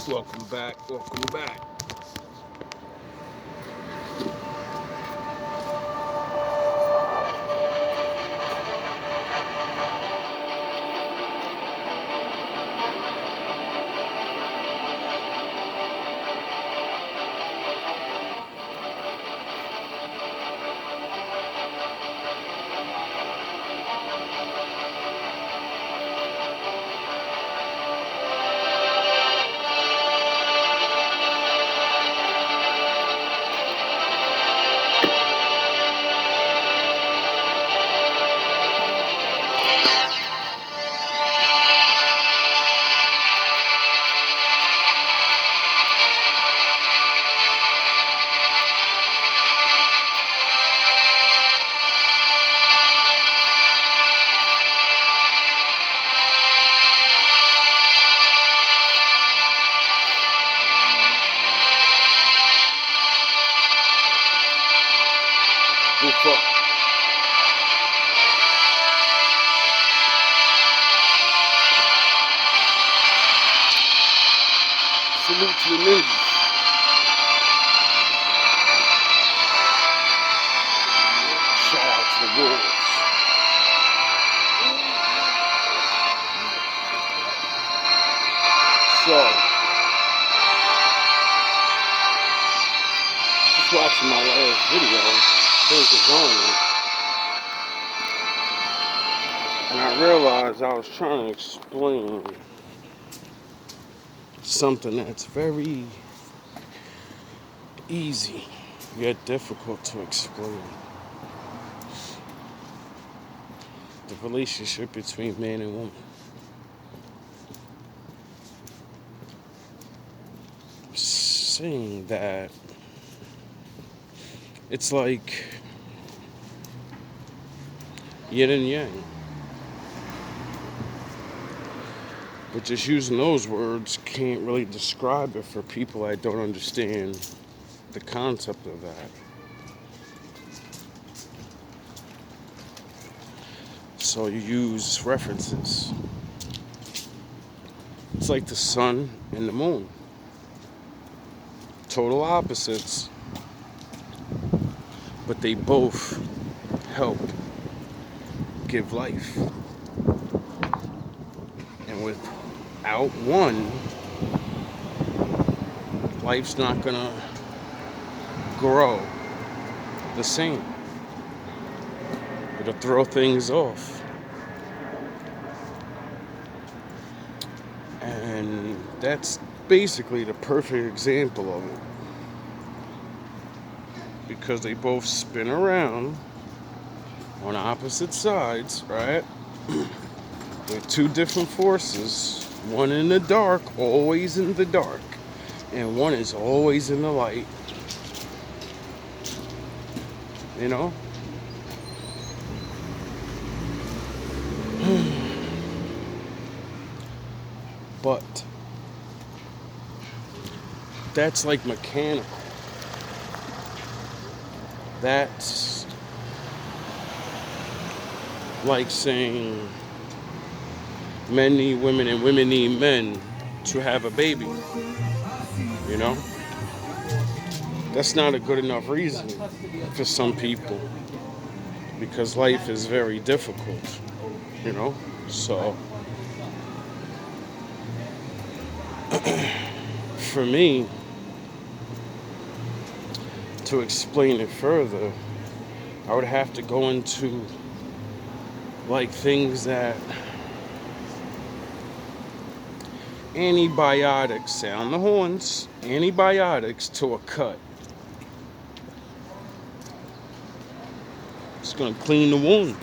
Welcome back, welcome back. What's up? Salute to the ninjas. Shout out to the wolves. So, just watching my last video, I think it's on it, and I realized I was trying to explain something that's very easy yet difficult to explain. The relationship between man and woman. Saying that it's like yin and yang. But just using those words can't really describe it for people that don't understand the concept of that. So you use references. It's like the sun and the moon. Total opposites, but they both help give life. And without one, life's not gonna grow the same. It'll throw things off. And that's basically the perfect example of it. Because they both spin around on opposite sides, right? With two different forces. One in the dark, always in the dark. And one is always in the light. You know? But that's like mechanical. That's like saying men need women and women need men to have a baby. You know? That's not a good enough reason for some people. Because life is very difficult. You know? So for me, to explain it further, I would have to go into like things that antibiotics, sound the horns, antibiotics to a cut. It's gonna clean the wound,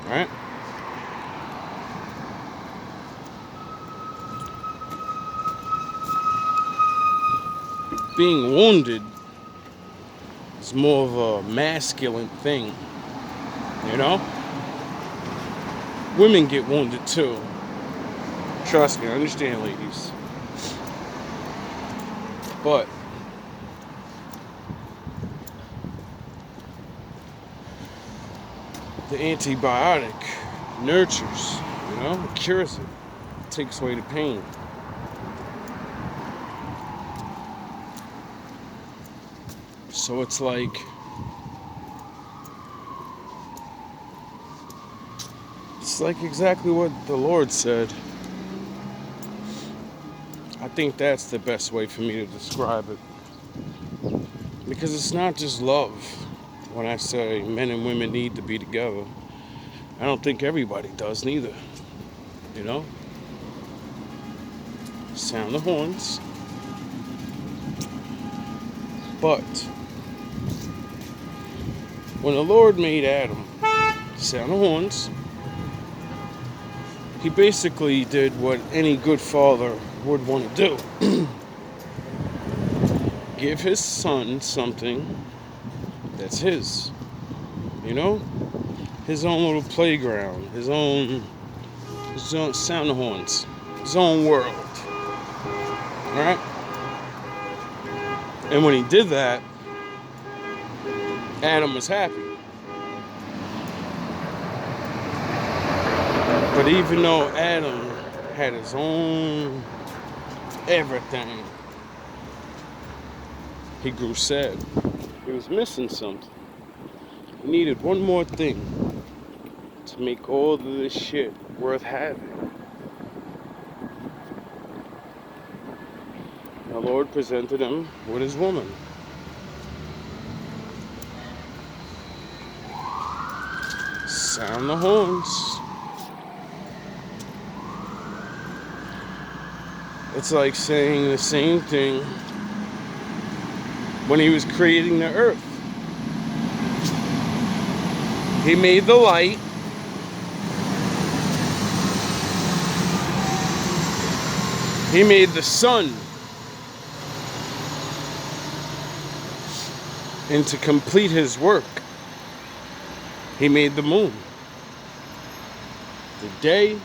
right? Being wounded is more of a masculine thing, you know? Women get wounded too. Trust me, I understand, ladies. But the antibiotic nurtures, you know, it cures it, takes away the pain. So it's like exactly what the Lord said. I think that's the best way for me to describe it. Because it's not just love. When I say men and women need to be together, I don't think everybody does neither. You know? Sound the horns. But when the Lord made Adam sound the horns, he basically did what any good father would want to do. Give his son something that's his. You know? His own little playground. His own sound the horns. His own world. Alright? And when he did that, Adam was happy. But even though Adam had his own everything, he grew sad. He was missing something. He needed one more thing to make all of this shit worth having. The Lord presented him with his woman. Sound the horns. It's like saying the same thing when he was creating the earth. He made the light. He made the sun. And to complete his work, he made the moon. The day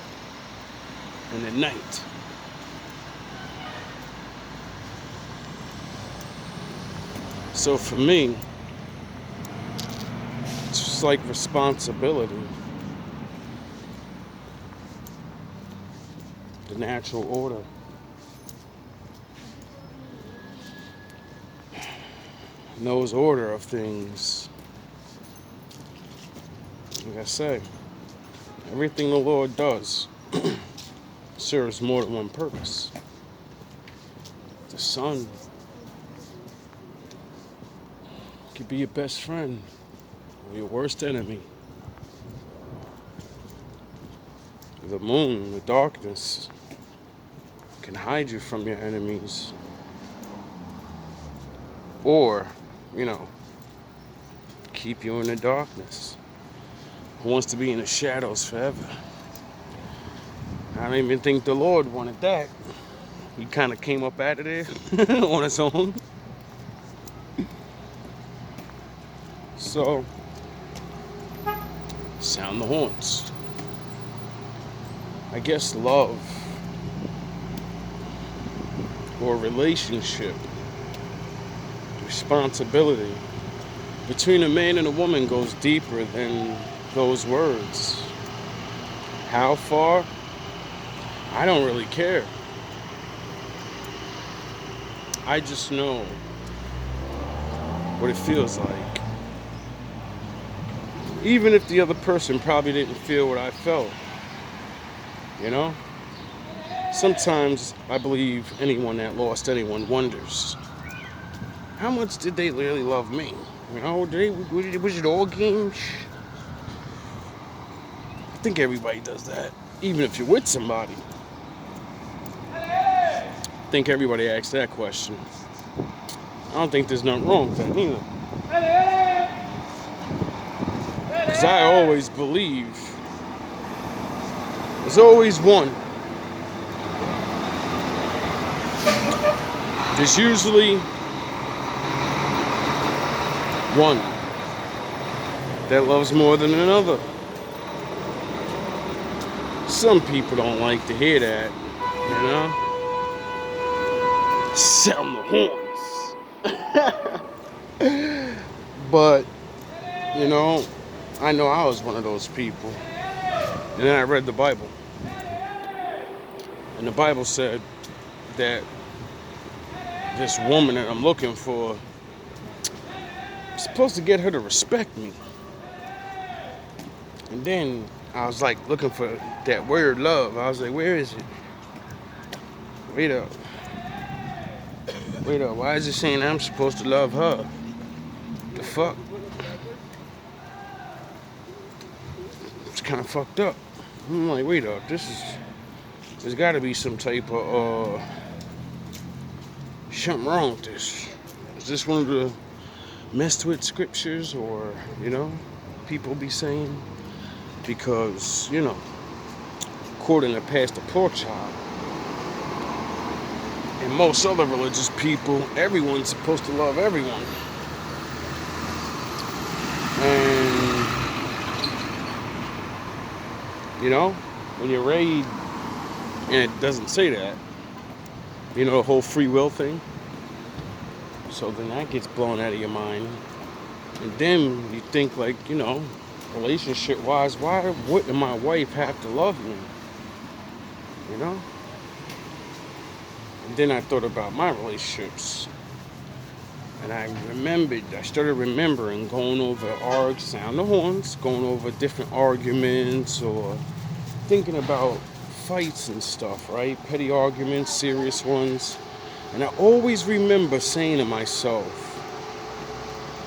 and the night. So for me, it's just like responsibility. The natural order. And those order of things, like I say, everything the Lord does serves more than one purpose. The sun could be your best friend or your worst enemy. The moon, the darkness, can hide you from your enemies. Or, keep you in the darkness. Who wants to be in the shadows forever? I don't even think the Lord wanted that. He kind of came up out of there on his own. So, sound the horns. I guess love or relationship, responsibility between a man and a woman goes deeper than those words. How far? I don't really care. I just know what it feels like. Even if the other person probably didn't feel what I felt. Sometimes I believe anyone that lost anyone wonders, how much did they really love me? Was it all games? I think everybody does that, even if you're with somebody. I think everybody asks that question. I don't think there's nothing wrong with that either. Because I always believe there's always one. There's usually one that loves more than another. Some people don't like to hear that, Sound the horns. But, I know I was one of those people. And then I read the Bible. And the Bible said that this woman that I'm looking for supposed to get her to respect me. And then I was like looking for that word love. I was like, where is it? Wait up. Wait up. Why is it saying I'm supposed to love her? The fuck? It's kind of fucked up. I'm like, wait up. There's got to be some type of something wrong with this. Is this one of the messed with scriptures, or people be saying? Because according to Pastor Porkchop and most other religious people, everyone's supposed to love everyone. And when you read, and it doesn't say that, the whole free will thing. So then that gets blown out of your mind. And then you think like, relationship wise, why wouldn't my wife have to love me? And then I thought about my relationships. And I started remembering going over sound the horns, going over different arguments, or thinking about fights and stuff, right? Petty arguments, serious ones. And I always remember saying to myself,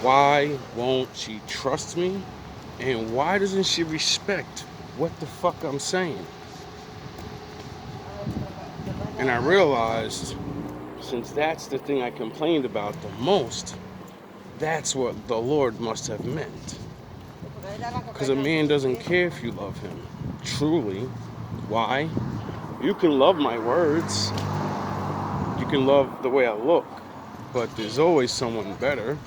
why won't she trust me? And why doesn't she respect what the fuck I'm saying? And I realized, since that's the thing I complained about the most, that's what the Lord must have meant. Because a man doesn't care if you love him. Truly. Why? You can love my words. You can love the way I look. But there's always someone better.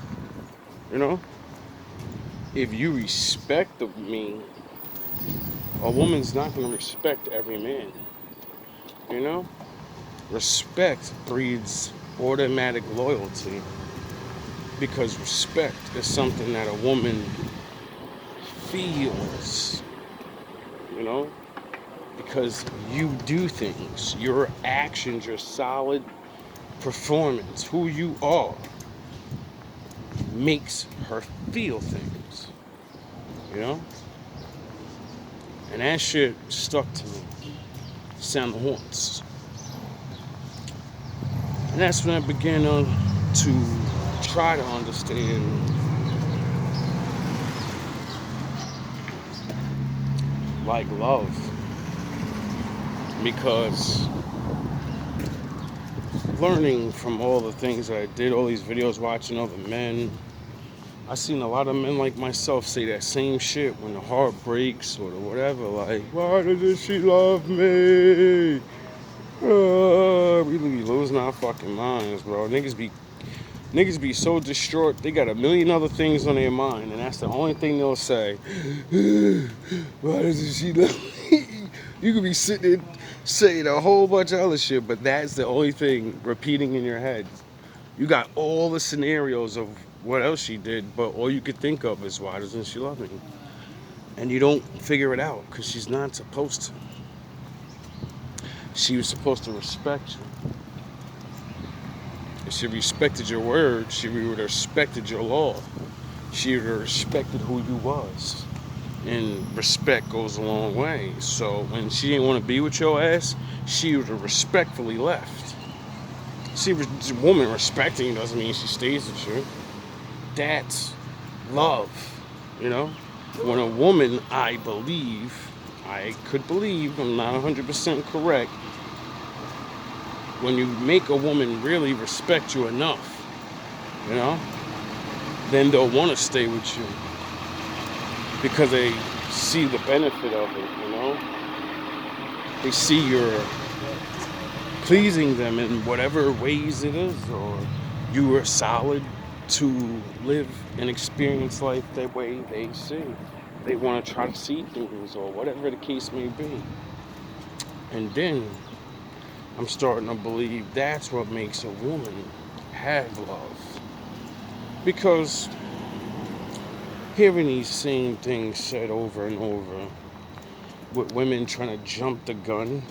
If you respect me, a woman's not going to respect every man. Respect breeds automatic loyalty, because respect is something that a woman feels, because you do things, your actions, your solid performance, who you are, makes her feel things, and that shit stuck to me. Sound the horns. And that's when I began to try to understand like love. Because learning from all the things that I did, all these videos, watching other men, I seen a lot of men like myself say that same shit when the heart breaks or whatever. Like, why doesn't she love me? We be losing our fucking minds, bro. Niggas be so distraught, they got a million other things on their mind, and that's the only thing they'll say. Why doesn't she love me? You could be sitting there saying a whole bunch of other shit, but that's the only thing repeating in your head. You got all the scenarios of what else she did, but all you could think of is, why doesn't she love me? And you don't figure it out, because she's not supposed to. She was supposed to respect you. If she respected your word, she would have respected your law. She would have respected who you was. And respect goes a long way. So when she didn't want to be with your ass, she would have respectfully left. See, a woman respecting you doesn't mean she stays with you. That's love, When a woman, I could believe, I'm not 100% correct, when you make a woman really respect you enough, then they'll want to stay with you because they see the benefit of it, They see you're pleasing them in whatever ways it is, or you are solid to live and experience life that way they see. They want to try to see things, or whatever the case may be. And then I'm starting to believe that's what makes a woman have love. Because hearing these same things said over and over, with women trying to jump the gun,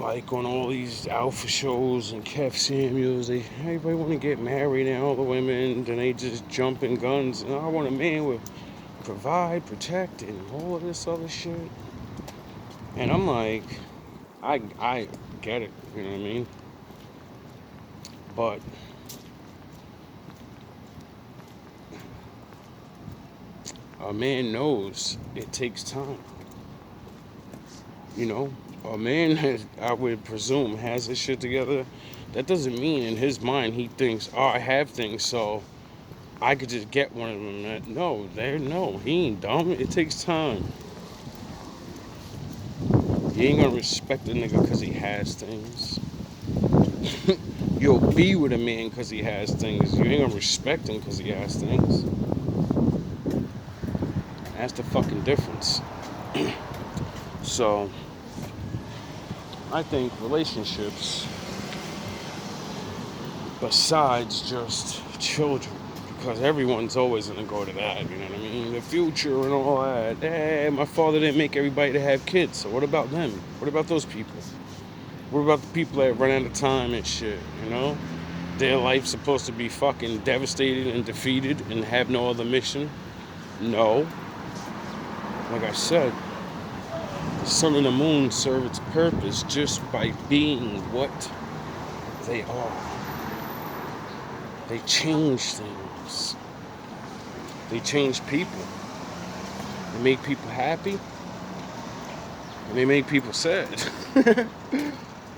like on all these alpha shows and Kev Samuels, everybody want to get married and all the women, then they just jump in guns. And I want a man with provide, protect, and all of this other shit. And I'm like, I get it, you know what I mean? But a man knows it takes time. You know, a man has, I would presume, has his shit together. That doesn't mean in his mind he thinks, oh, I have things, so I could just get one of them. No, he ain't dumb. It takes time. You ain't gonna respect a nigga because he has things. You'll be with a man because he has things. You ain't gonna respect him because he has things. That's the fucking difference. So, I think relationships, besides just children, because everyone's always gonna go to that, you know what I mean? The future and all that. Hey, my father didn't make everybody to have kids, so what about them? What about those people? What about the people that run out of time and shit, you know? Their life's supposed to be fucking devastated and defeated and have no other mission? No. Like I said, the sun and the moon serve its purpose just by being what they are. They change things. They change people. They make people happy. And they make people sad. A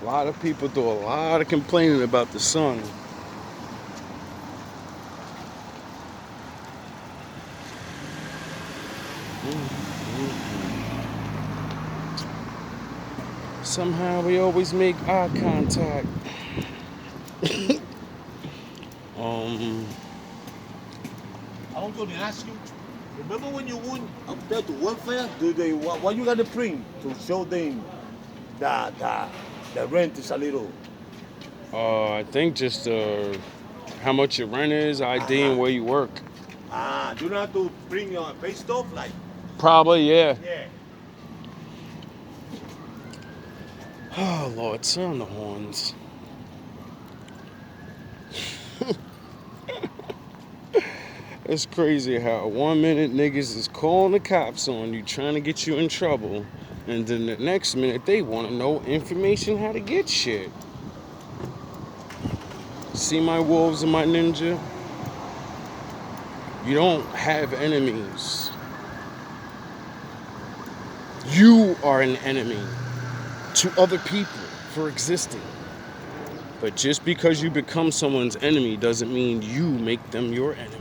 lot of people do a lot of complaining about the sun. Somehow we always make eye contact. I was going to ask you, remember when you went up there to welfare? Do they what you got to print to show them that the rent is a little? I think just how much your rent is, ID, and where you work. Do you not have to bring your pay stuff like? Probably, yeah. Yeah. Oh Lord, sound the horns. It's crazy how 1 minute niggas is calling the cops on you, trying to get you in trouble, and then the next minute they want to know information how to get shit. See my wolves and my ninja? You don't have enemies. You are an enemy to other people for existing. But just because you become someone's enemy doesn't mean you make them your enemy.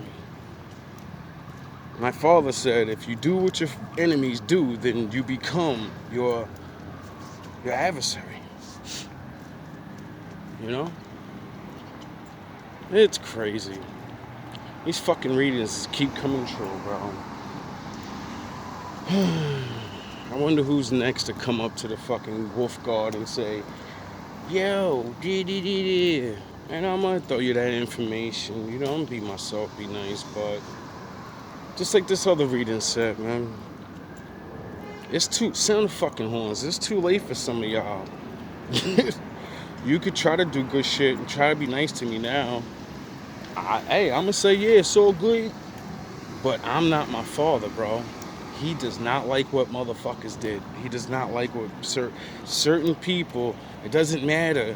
My father said, if you do what your enemies do, then you become your adversary. You know? It's crazy. These fucking readings keep coming true, bro. I wonder who's next to come up to the fucking wolf guard and say, yo, and I'm gonna throw you that information. You know, I'm gonna be myself, be nice, but just like this other reading said, man, sound the fucking horns. It's too late for some of y'all. You could try to do good shit and try to be nice to me now. I'm gonna say, yeah, it's so good, but I'm not my father, bro. He does not like what motherfuckers did. He does not like what certain people. It doesn't matter.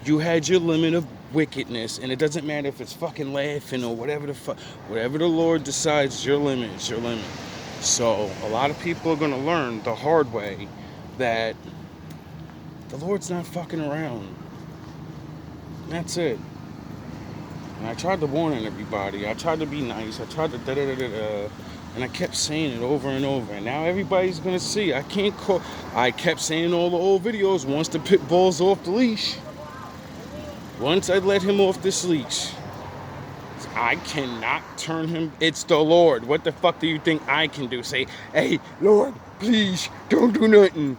You had your limit of wickedness, and it doesn't matter if it's fucking laughing or whatever whatever the Lord decides is your limit, it's your limit. So a lot of people are gonna learn the hard way that the Lord's not fucking around. That's it. And I tried to warn everybody. I tried to be nice. I tried to and I kept saying it over and over. And now everybody's gonna see. I kept saying all the old videos. Once the pit bull's off the leash, once I let him off this leash, I cannot turn him. It's the Lord. What the fuck do you think I can do? Say, hey, Lord, please don't do nothing.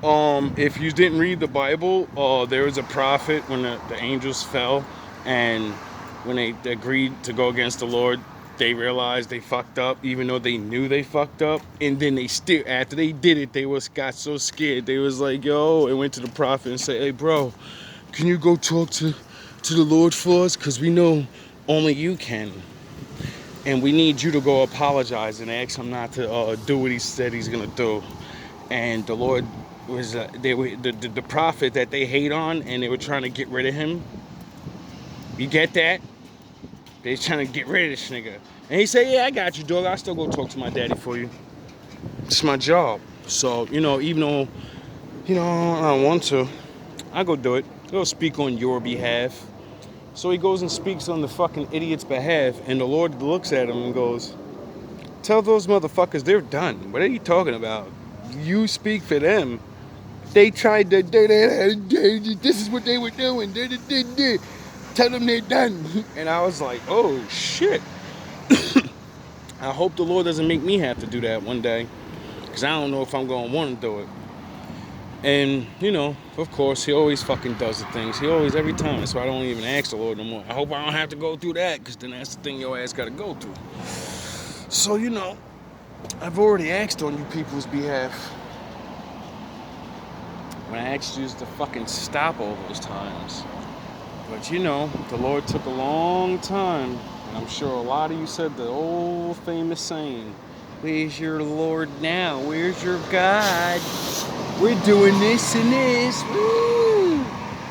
If you didn't read the Bible, there was a prophet when the angels fell, and when they agreed to go against the Lord, they realized they fucked up, even though they knew they fucked up. And then they still, after they did it, got so scared. They was like, yo, and went to the prophet and said, hey, bro, can you go talk to the Lord for us? Because we know only you can. And we need you to go apologize and ask him not to do what he said he's going to do. And the Lord was, the prophet that they hate on, and they were trying to get rid of him. You get that? They trying to get rid of this nigga. And he said, yeah, I got you, dog. I'll still go talk to my daddy for you. It's my job. So, even though, I don't want to, I go do it. Go speak on your behalf. So he goes and speaks on the fucking idiot's behalf. And the Lord looks at him and goes, tell those motherfuckers they're done. What are you talking about? You speak for them. They tried to, this is what they were doing. Tell them they're done. And I was like, oh shit. I hope the Lord doesn't make me have to do that one day, because I don't know if I'm going to want to do it. And, of course, he always fucking does the things. He always, every time. That's why I don't even ask the Lord no more. I hope I don't have to go through that, because then that's the thing your ass got to go through. So, I've already asked on you people's behalf. When I asked you to fucking stop all those times. But, the Lord took a long time. And I'm sure a lot of you said the old famous saying, where's your Lord now? Where's your God? We're doing this and this. Woo!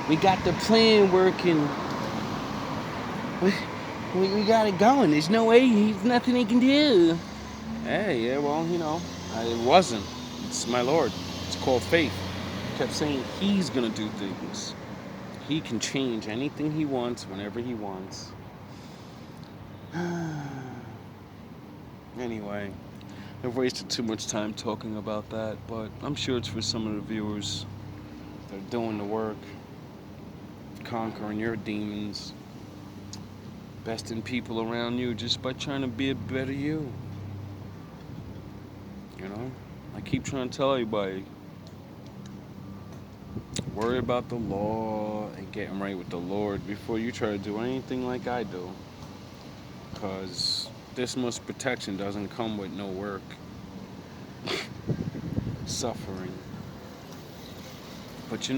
We got the plan working. We got it going. There's no way, nothing he can do. Hey, yeah, well, it wasn't. It's my Lord. It's called faith. He kept saying he's going to do things. He can change anything he wants whenever he wants. Anyway, I've wasted too much time talking about that, but I'm sure it's for some of the viewers that are doing the work, conquering your demons, besting people around you just by trying to be a better you. I keep trying to tell everybody, worry about the law and getting right with the Lord before you try to do anything like I do. Because this much protection doesn't come with no work. Suffering. But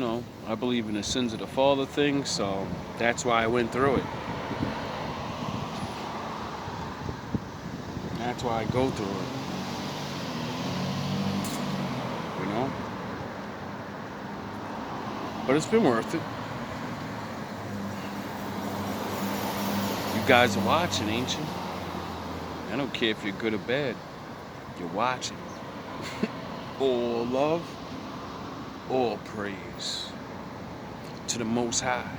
I believe in the sins of the father thing, so that's why I went through it. That's why I go through it. But it's been worth it. You guys are watching, ain't you? I don't care if you're good or bad. You're watching. All love, all praise to the Most High.